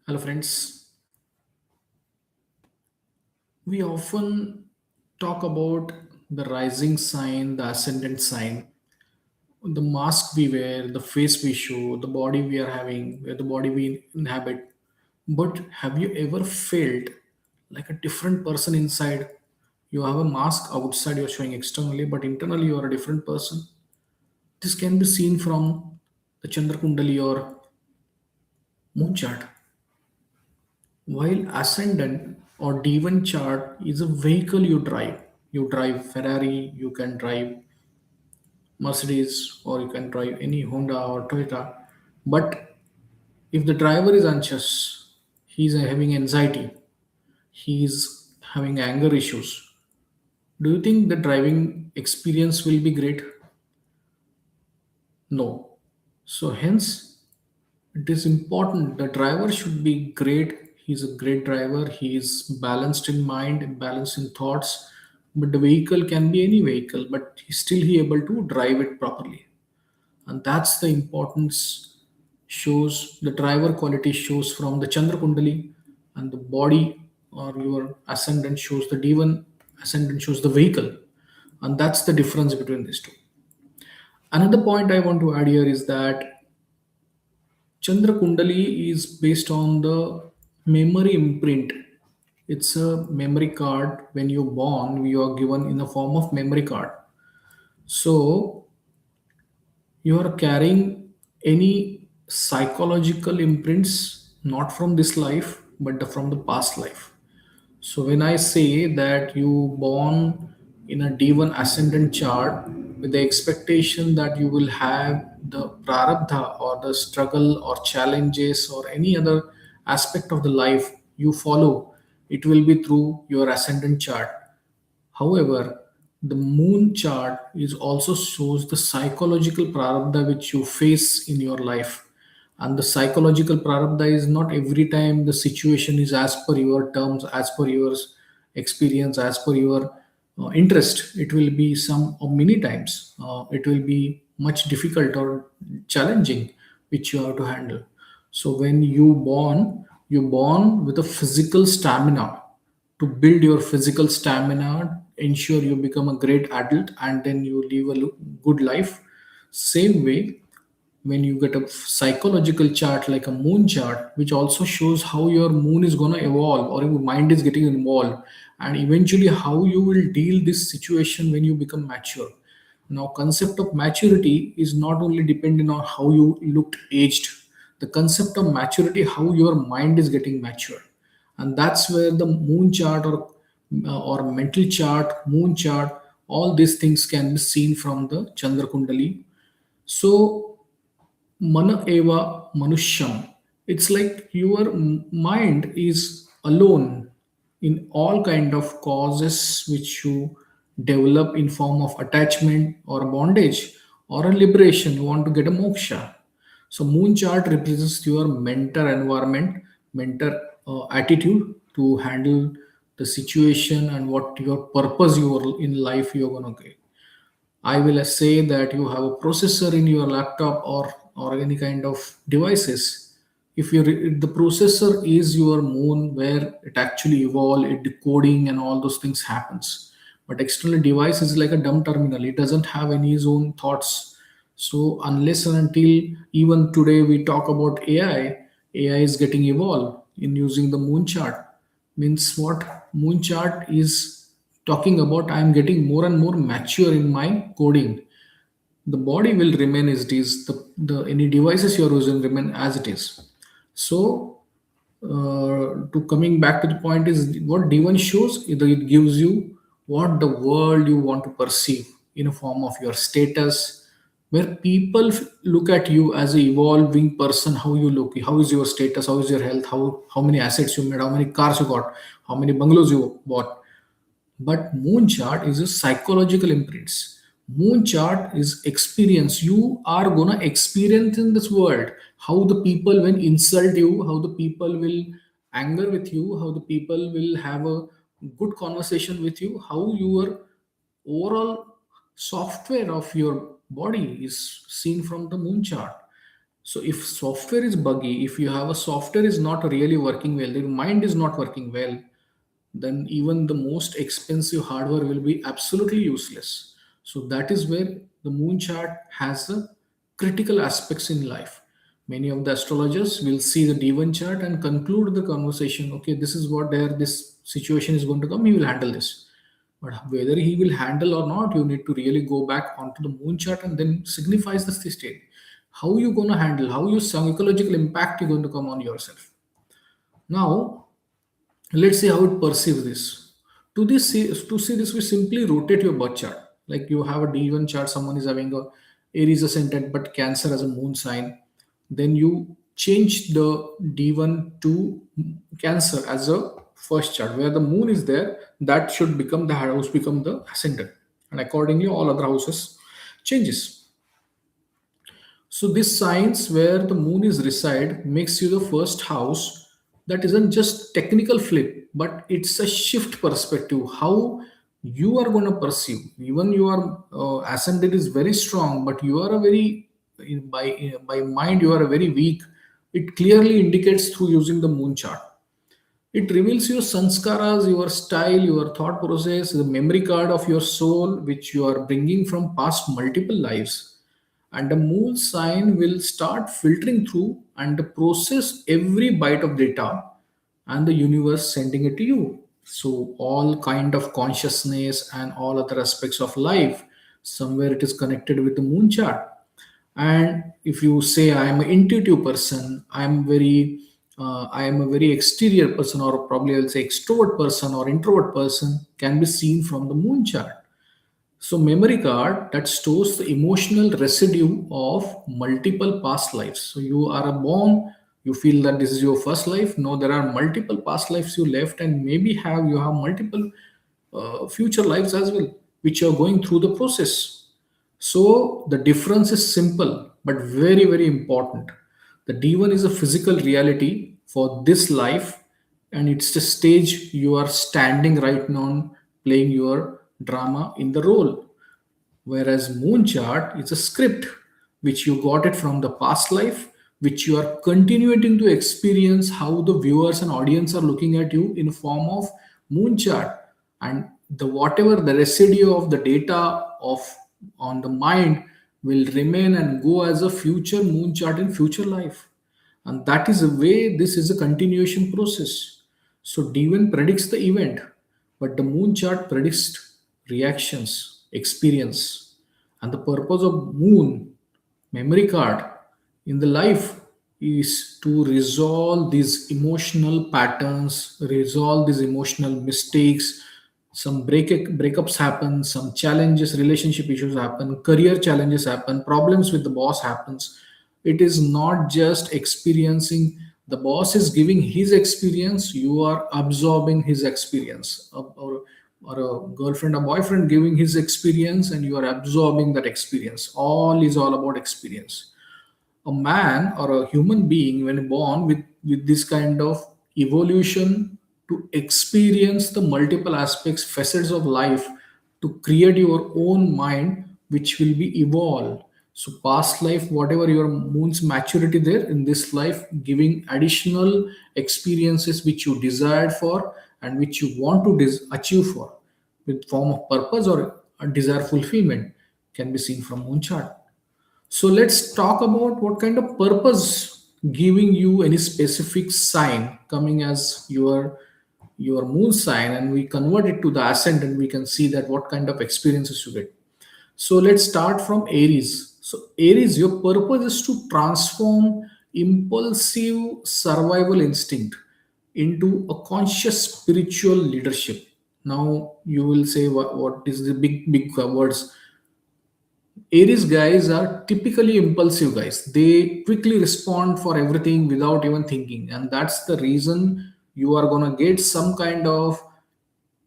Hello, friends. We often talk about the rising sign, the ascendant sign, the mask we wear, the face we show, the body we are having, the body we inhabit. But have you ever felt like a different person inside? You have a mask outside you're showing externally, but internally you are a different person. This can be seen from the Chandra Kundali or moon chart. While ascendant or D1 chart is a vehicle you drive Ferrari, you can drive Mercedes, or you can drive any Honda or Toyota. But if the driver is anxious, he's having anxiety, he's having anger issues, do you think the driving experience will be great? No. So, hence, it is important the driver should be great. He's a great driver, he is balanced in mind, balanced in thoughts, but the vehicle can be any vehicle, but still he able to drive it properly. And that's the importance, shows the driver quality shows from the Chandra Kundali, and the body or your ascendant shows the D1 ascendant shows the vehicle, and that's the difference between these two. Another point I want to add here is that Chandra Kundali is based on the memory imprint. It's a memory card. When you're born, you are given in the form of memory card. So you are carrying any psychological imprints, not from this life, but from the past life. So when I say that you born in a D1 ascendant chart with the expectation that you will have the prarabdha or the struggle or challenges or any other aspect of the life you follow, it will be through your ascendant chart. However, the moon chart is also shows the psychological prarabdha which you face in your life. And the psychological prarabdha is not every time the situation is as per your terms, as per your experience, as per your interest. It will be some or many times. It will be much difficult or challenging, which you have to handle. So when you born with a physical stamina to build your physical stamina, ensure you become a great adult, and then you live a good life. Same way, when you get a psychological chart like a moon chart, which also shows how your moon is going to evolve or your mind is getting involved, and eventually how you will deal this situation when you become mature. Now, concept of maturity is not only dependent on how you looked aged. The concept of maturity, how your mind is getting mature, and that's where the moon chart or mental chart, moon chart, all these things can be seen from the Chandra Kundali. So mana eva manusham. It's like your mind is alone in all kind of causes which you develop in form of attachment or bondage or a liberation. You want to get a moksha. So moon chart represents your mental environment, mental attitude to handle the situation and what your purpose you are in life you're gonna get. I will say that you have a processor in your laptop or any kind of devices. If the processor is your moon where it actually evolve, it decoding and all those things happens. But external device is like a dumb terminal. It doesn't have any its own thoughts. So unless and until even today we talk about AI is getting evolved in using the moon chart. Means what moon chart is talking about, I am getting more and more mature in my coding. The body will remain as it is, the any devices you are using remain as it is. So to coming back to the point is what D1 shows, either it gives you what the world you want to perceive in a form of your status, where people look at you as a evolving person, how you look, how is your status, how is your health, how many assets you made, how many cars you got, how many bungalows you bought. But moon chart is a psychological imprints. Moon chart is experience. You are gonna experience in this world how the people will insult you, how the people will anger with you, how the people will have a good conversation with you, how your overall software of your body is seen from the moon chart. So if software is buggy, if you have a software is not really working well, your mind is not working well, then even the most expensive hardware will be absolutely useless. So that is where the moon chart has the critical aspects in life. Many of the astrologers will see the D1 chart and conclude the conversation. Okay, this is what there this situation is going to come. He will handle this. But whether he will handle or not, you need to really go back onto the moon chart and then signifies the state. How you going to handle? How your psychological impact you going to come on yourself? Now, let's see how it perceives this. To see this, we simply rotate your birth chart. Like you have a D1 chart, someone is having a Aries ascendant but Cancer as a moon sign. Then you change the D1 to Cancer as a first chart, where the moon is there. That should become the house, become the ascendant, and accordingly, all other houses changes. So this signs where the moon is reside makes you the first house. That isn't just technical flip, but it's a shift perspective. How you are going to perceive. Even your ascendant is very strong, but you are a very by mind you are a very weak. It clearly indicates through using the moon chart. It reveals your sanskaras, your style, your thought process, the memory card of your soul, which you are bringing from past multiple lives. And the moon sign will start filtering through and process every byte of data and the universe sending it to you. So all kind of consciousness and all other aspects of life, somewhere it is connected with the moon chart. And if you say I am an intuitive person, I am a very exterior person, or probably I'll say extrovert person or introvert person, can be seen from the moon chart. So memory card that stores the emotional residue of multiple past lives. So you are a born, you feel that this is your first life. No, there are multiple past lives you left, and maybe have you have multiple future lives as well, which you are going through the process. So the difference is simple but very, very important. The D1 is a physical reality for this life, and it's the stage you are standing right now playing your drama in the role. Whereas moon chart is a script which you got it from the past life, which you are continuing to experience how the viewers and audience are looking at you in form of moon chart. And the whatever the residue of the data of on the mind will remain and go as a future moon chart in future life. And that is a way this is a continuation process. So D1 predicts the event, but the moon chart predicts reactions, experience. And the purpose of moon memory card in the life is to resolve these emotional patterns, resolve these emotional mistakes. Some breakups happen, some challenges, relationship issues happen, career challenges happen, problems with the boss happens. It is not just experiencing, the boss is giving his experience, you are absorbing his experience, or a girlfriend or boyfriend giving his experience and you are absorbing that experience. All is all about experience. A man or a human being when born with this kind of evolution to experience the multiple aspects facets of life, to create your own mind which will be evolved. So past life, whatever your moon's maturity there in this life, giving additional experiences which you desired for and which you want to achieve for with form of purpose or a desire fulfillment, can be seen from moon chart. So let's talk about what kind of purpose giving you any specific sign coming as your moon sign, and we convert it to the ascendant. We can see that what kind of experiences you get. So let's start from Aries. So Aries, your purpose is to transform impulsive survival instinct into a conscious spiritual leadership. Now you will say what is the big words. Aries guys are typically impulsive guys. They quickly respond for everything without even thinking, and that's the reason you are gonna get some kind of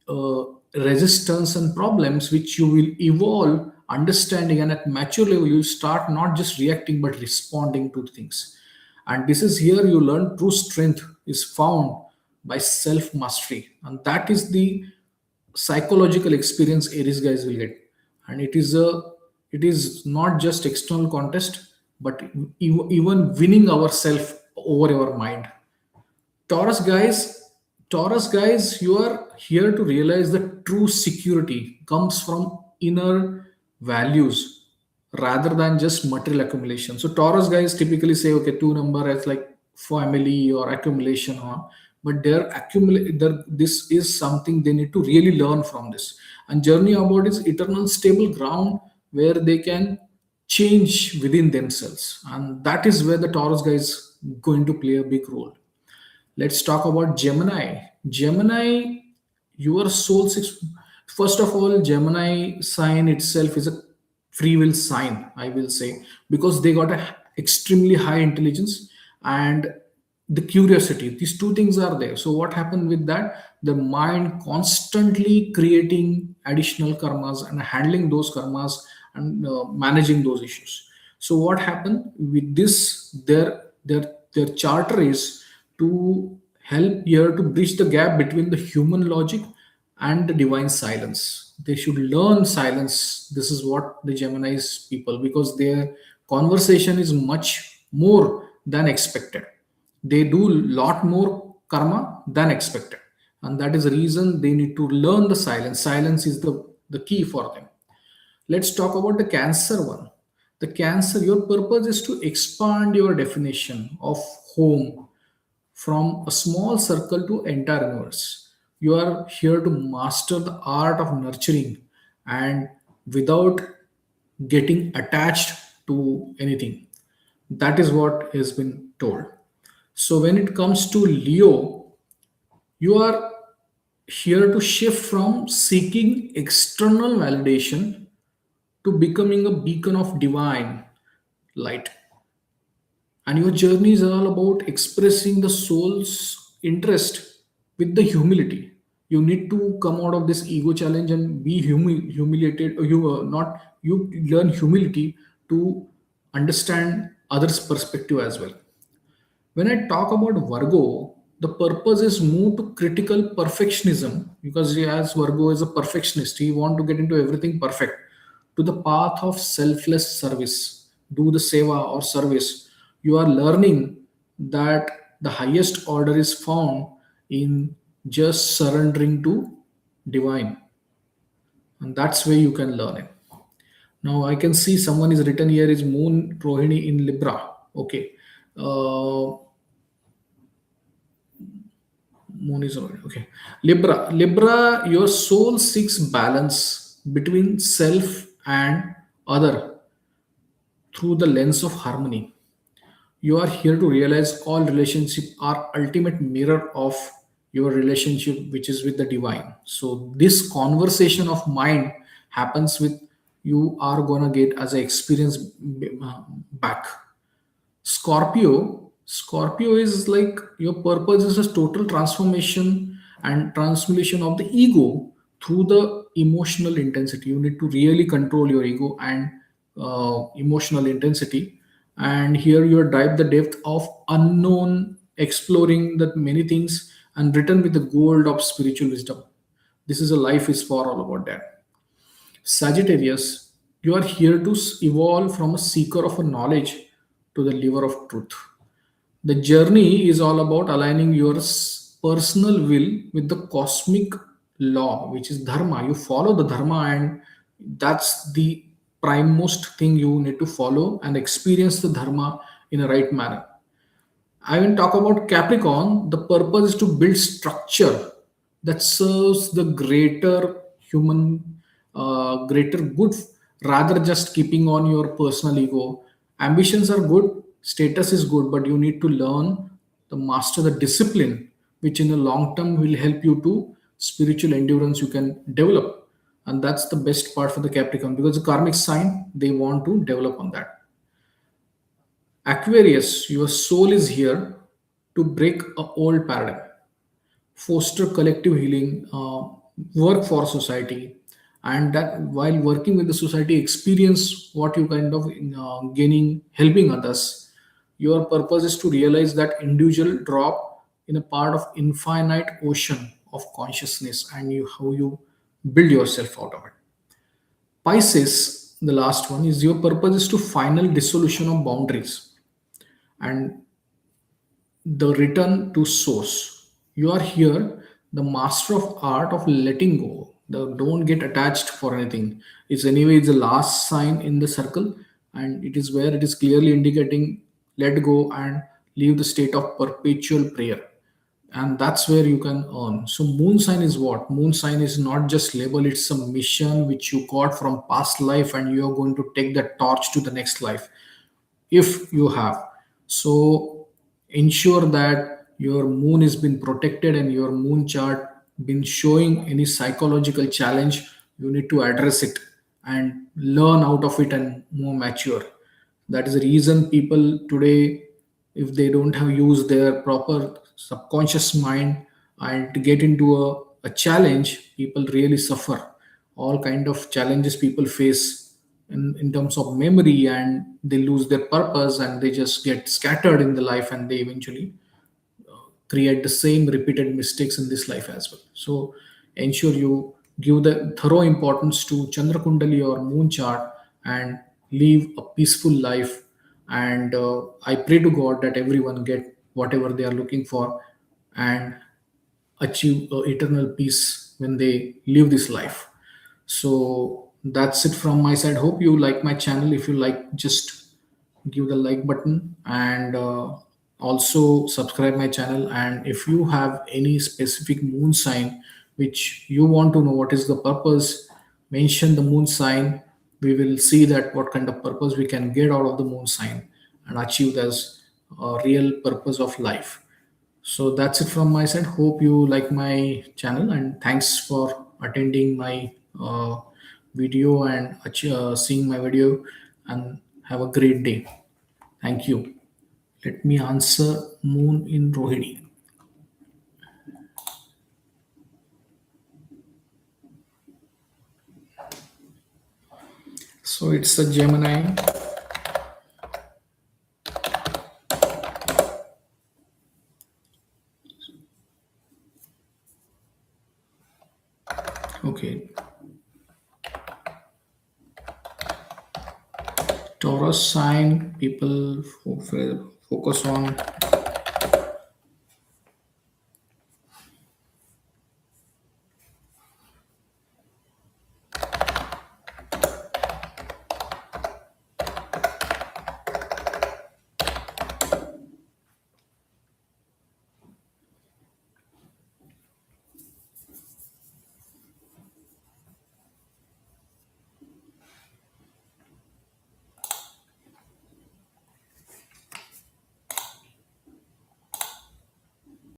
uh, resistance and problems which you will evolve understanding, and at mature level you start not just reacting but responding to things. And this is here you learn true strength is found by self mastery, and that is the psychological experience Aries guys will get. And it is not just external contest, but even winning ourselves over our mind. Taurus guys, Taurus guys, you are here to realize that true security comes from inner values rather than just material accumulation. So Taurus guys typically say, okay, two number as like family or accumulation, or but they're accumulate. This is something they need to really learn from this. And journey about is eternal stable ground where they can change within themselves, and that is where the Taurus guys going to play a big role. Let's talk about Gemini. Gemini, your soul six. First of all, Gemini sign itself is a free will sign, I will say, because they got a extremely high intelligence and the curiosity. These two things are there. So what happened with that? The mind constantly creating additional karmas and handling those karmas and managing those issues. So what happened with this? Their charter is to help here to bridge the gap between the human logic and the divine silence. They should learn silence. This is what the Gemini's people, because their conversation is much more than expected. They do lot more karma than expected, and that is the reason they need to learn the silence. Silence is the key for them. Let's talk about the Cancer one. The Cancer, your purpose is to expand your definition of home from a small circle to entire universe. You are here to master the art of nurturing and without getting attached to anything. That is what has been told. So when it comes to Leo, you are here to shift from seeking external validation to becoming a beacon of divine light. And your journey is all about expressing the soul's interest with the humility. You need to come out of this ego challenge and be humiliated, or you not you learn humility to understand others perspective as well. When I talk about Virgo, the purpose is move to critical perfectionism, because as Virgo is a perfectionist, he want to get into everything perfect, to the path of selfless service. Do the seva or service. You are learning that the highest order is found in just surrendering to divine, and that's where you can learn it. Now I can see someone is written here is Moon Rohini in Libra. Okay. Uh, Moon is already okay. Libra, your soul seeks balance between self and other through the lens of harmony. You are here to realize all relationships are ultimate mirror of your relationship, which is with the divine. So this conversation of mind happens with you are gonna get as an experience back. Scorpio is like your purpose is a total transformation and transmutation of the ego through the emotional intensity. You need to really control your ego and emotional intensity. And here you drive the depth of unknown, exploring that many things, and written with the gold of spiritual wisdom. This is a life is for all about that. Sagittarius, you are here to evolve from a seeker of a knowledge to the liver of truth. The journey is all about aligning your personal will with the cosmic law, which is dharma. You follow the dharma, and that's the primemost thing you need to follow and experience the dharma in a right manner. I will talk about Capricorn. The purpose is to build structure that serves the greater human, greater good, rather just keeping on your personal ego. Ambitions are good, status is good, but you need to learn the master the discipline, which in the long term will help you to spiritual endurance you can develop, and that's the best part for the Capricorn, because the karmic sign they want to develop on that. Aquarius, your soul is here to break a old paradigm, foster collective healing, work for society, and that while working with the society, experience what you kind of gaining, helping others. Your purpose is to realize that individual drop in a part of infinite ocean of consciousness, and you how you build yourself out of it. Pisces, the last one is your purpose is to final dissolution of boundaries and the return to source. You are here, the master of art of letting go. The don't get attached for anything. It's anyway it's the last sign in the circle, and it is where it is clearly indicating let go and leave the state of perpetual prayer. And that's where you can earn. So moon sign is what? Moon sign is not just label, it's a mission which you got from past life and you are going to take that torch to the next life if you have. So ensure that your moon has been protected and your moon chart been showing any psychological challenge. You need to address it and learn out of it and more mature. That is the reason people today, if they don't have used their proper subconscious mind and to get into a challenge, people really suffer. All kind of challenges people face in terms of memory, and they lose their purpose and they just get scattered in the life, and they eventually create the same repeated mistakes in this life as well. So ensure you give the thorough importance to Chandra Kundali or moon chart and live a peaceful life. And I pray to God that everyone get whatever they are looking for and achieve eternal peace when they live this life. So that's it from my side. Hope you like my channel. If you like, just give the like button and also subscribe my channel. And if you have any specific moon sign which you want to know what is the purpose, mention the moon sign. We will see that what kind of purpose we can get out of the moon sign and achieve as a real purpose of life. So that's it from my side. Hope you like my channel, and thanks for attending my video and seeing my video, and have a great day. Thank you. Let me answer Moon in Rohini. So it's a Gemini. Okay. Taurus sign, people focus on